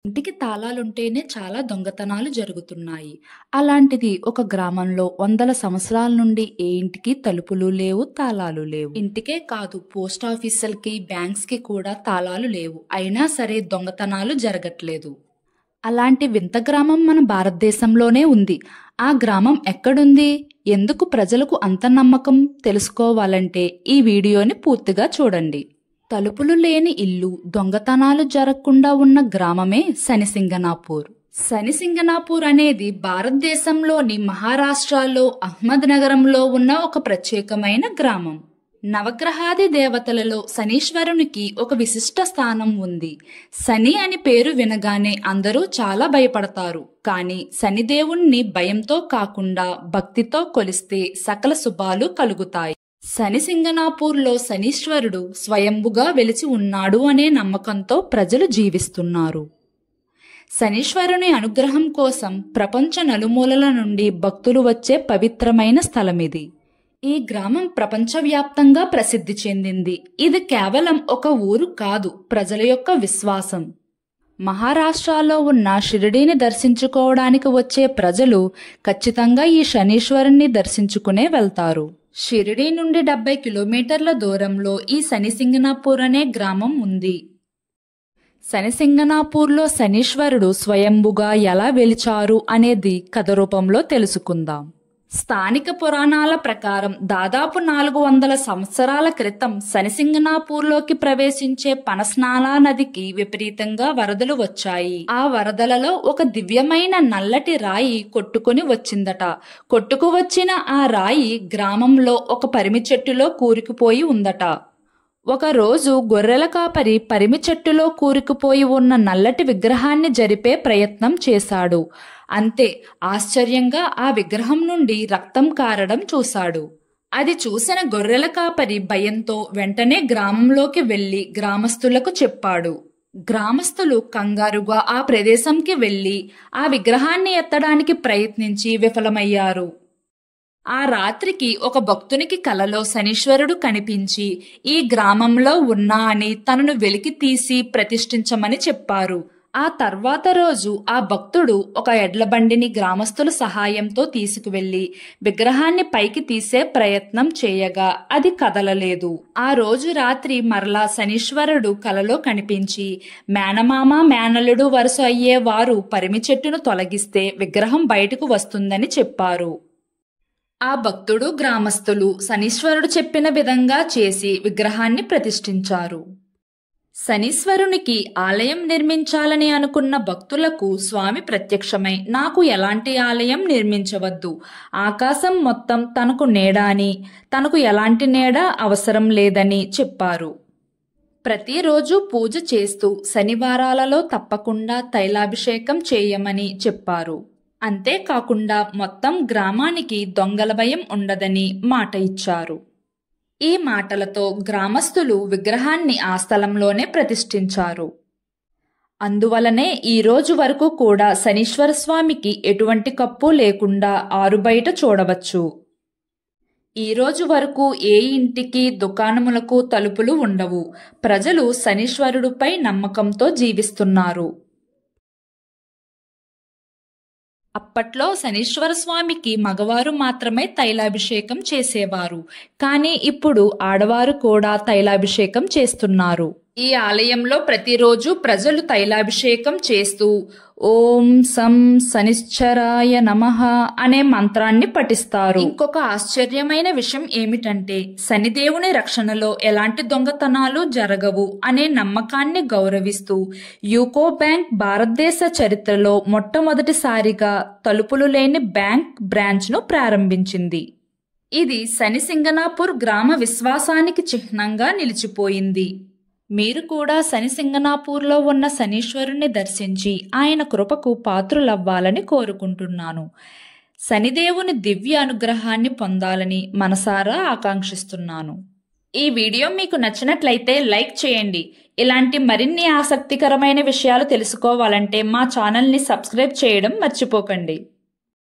ఇంటికి తాళాలుంటేనే చాలా దొంగతనాలు జరుగుతున్నాయి. అలాంటిది ఒక గ్రామంలో వందల సంవత్సరాల నుండి ఏ ఇంటికి తలుపులు లేవు, తాళాలు లేవు. ఇంటికే కాదు, పోస్ట్ ఆఫీసులకి, బ్యాంక్స్కి కూడా తాళాలు లేవు. అయినా సరే దొంగతనాలు జరగట్లేదు. అలాంటి వింత గ్రామం మన భారతదేశంలోనే ఉంది. ఆ గ్రామం ఎక్కడుంది? ఎందుకు ప్రజలకు అంత నమ్మకం? తెలుసుకోవాలంటే ఈ వీడియోని పూర్తిగా చూడండి. తలుపులు లేని ఇల్లు, దొంగతనాలు జరగకుండా ఉన్న గ్రామమే శనిసింగనాపూర్. శనిసింగనాపూర్ అనేది భారతదేశంలోని మహారాష్ట్రలో అహ్మద్ నగరంలో ఉన్న ఒక ప్రత్యేకమైన గ్రామం. నవగ్రహాది దేవతలలో శనీశ్వరునికి ఒక విశిష్ట స్థానం ఉంది. శని అని పేరు వినగానే అందరూ చాలా భయపడతారు. కానీ శనిదేవుణ్ణి భయంతో కాకుండా భక్తితో కొలిస్తే సకల శుభాలు కలుగుతాయి. శనిసింగనాపూర్లో శనీశ్వరుడు స్వయంభుగా వెలిచి ఉన్నాడు అనే నమ్మకంతో ప్రజలు జీవిస్తున్నారు. శనీశ్వరుని అనుగ్రహం కోసం ప్రపంచ నలుమూలల నుండి భక్తులు వచ్చే పవిత్రమైన స్థలమిది. ఈ గ్రామం ప్రపంచవ్యాప్తంగా ప్రసిద్ధి చెందింది. ఇది కేవలం ఒక ఊరు కాదు, ప్రజల యొక్క విశ్వాసం. మహారాష్ట్రలో ఉన్న షిరిడీని దర్శించుకోవడానికి వచ్చే ప్రజలు ఖచ్చితంగా ఈ శనీశ్వరుణ్ణి దర్శించుకునే వెళ్తారు. షిరిడీ నుండి 70 కిలోమీటర్ల దూరంలో ఈ శనిసింగనాపూర్ అనే గ్రామం ఉంది. శనిసింగనాపూర్లో శనీశ్వరుడు స్వయంభుగా ఎలా వెలిచారు అనేది కథ రూపంలో తెలుసుకుందాం. స్థానిక పురాణాల ప్రకారం దాదాపు 400 సంవత్సరాల క్రితం శనిసింగనాపూర్లోకి ప్రవేశించే పనస్నాలా నదికి విపరీతంగా వరదలు వచ్చాయి. ఆ వరదలలో ఒక దివ్యమైన నల్లటి రాయి కొట్టుకుని వచ్చిందట. కొట్టుకు వచ్చిన ఆ రాయి గ్రామంలో ఒక పరిమి చెట్టులో కూరుకుపోయి ఉందట. ఒకరోజు గొర్రెల కాపరి పరిమి చెట్టులో కూరుకుపోయి ఉన్న నల్లటి విగ్రహాన్ని జరిపే ప్రయత్నం చేశాడు. అంతే, ఆశ్చర్యంగా ఆ విగ్రహం నుండి రక్తం కారడం చూశాడు. అది చూసిన గొర్రెల కాపరి భయంతో వెంటనే గ్రామంలోకి వెళ్లి గ్రామస్తులకు చెప్పాడు. గ్రామస్తులు కంగారుగా ఆ ప్రదేశంకి వెళ్లి ఆ విగ్రహాన్ని ఎత్తడానికి ప్రయత్నించి విఫలమయ్యారు. ఆ రాత్రికి ఒక భక్తునికి కలలో శనీశ్వరుడు కనిపించి ఈ గ్రామంలో ఉన్నా అని తనను వెలికి తీసి ప్రతిష్ఠించమని చెప్పారు. ఆ తర్వాత రోజు ఆ భక్తుడు ఒక ఎడ్లబండిని గ్రామస్తుల సహాయంతో తీసుకువెళ్లి విగ్రహాన్ని పైకి తీసే ప్రయత్నం చేయగా అది కదలలేదు. ఆ రోజు రాత్రి మరలా శనీశ్వరుడు కలలో కనిపించి మేనమామ మేనల్లుడు వరుస అయ్యే వారు పరిమి చెట్టును తొలగిస్తే విగ్రహం బయటకు వస్తుందని చెప్పారు. ఆ భక్తుడు గ్రామస్తులు శనీశ్వరుడు చెప్పిన విధంగా చేసి విగ్రహాన్ని ప్రతిష్ఠించారు. శనీశ్వరునికి ఆలయం నిర్మించాలని అనుకున్న భక్తులకు స్వామి ప్రత్యక్షమై, నాకు ఎలాంటి ఆలయం నిర్మించవద్దు, ఆకాశం మొత్తం తనకు నీడ అని, తనకు ఎలాంటి నీడ అవసరం లేదని చెప్పారు. ప్రతిరోజు పూజ చేస్తూ శనివారాలలో తప్పకుండా తైలాభిషేకం చేయమని చెప్పారు. అంతేకాకుండా మొత్తం గ్రామానికి దొంగల భయం ఉండదని మాట ఇచ్చారు. ఈ మాటలతో గ్రామస్తులు విగ్రహాన్ని ఆ స్థలంలోనే ప్రతిష్ఠించారు. అందువలనే ఈ రోజు వరకు కూడా శనీశ్వర స్వామికి ఎటువంటి కప్పు లేకుండా ఆరుబయట చూడవచ్చు. ఈ రోజు వరకు ఏ ఇంటికి, దుకాణములకు తలుపులు ఉండవు. ప్రజలు శనీశ్వరుడిపై నమ్మకంతో జీవిస్తున్నారు. అప్పట్లో శనీశ్వర స్వామికి మగవారు మాత్రమే తైలాభిషేకం చేసేవారు. కానీ ఇప్పుడు ఆడవారు కూడా తైలాభిషేకం చేస్తున్నారు. ఈ ఆలయంలో ప్రతిరోజు ప్రజలు తైలాభిషేకం చేస్తూ ఓం సం శనిశ్చరాయ నమః అనే మంత్రాన్ని పఠిస్తారు. ఇంకొక ఆశ్చర్యమైన విషయం ఏమిటంటే శనిదేవుని రక్షణలో ఎలాంటి దొంగతనాలు జరగవు అనే నమ్మకాన్ని గౌరవిస్తూ యూకో బ్యాంక్ భారతదేశ చరిత్రలో మొట్టమొదటిసారిగా తలుపులు లేని బ్యాంక్ బ్రాంచ్ను ప్రారంభించింది. ఇది శనిసింగనాపూర్ గ్రామ విశ్వాసానికి చిహ్నంగా నిలిచిపోయింది. మీరు కూడా శనిసింగనాపూర్లో ఉన్న శనీశ్వరుణ్ణి దర్శించి ఆయన కృపకు పాత్రులవ్వాలని కోరుకుంటున్నాను. శనిదేవుని దివ్య అనుగ్రహాన్ని పొందాలని మనసారా ఆకాంక్షిస్తున్నాను. ఈ వీడియో మీకు నచ్చినట్లయితే లైక్ చేయండి. ఇలాంటి మరిన్ని ఆసక్తికరమైన విషయాలు తెలుసుకోవాలంటే మా ఛానల్ని సబ్స్క్రైబ్ చేయడం మర్చిపోకండి.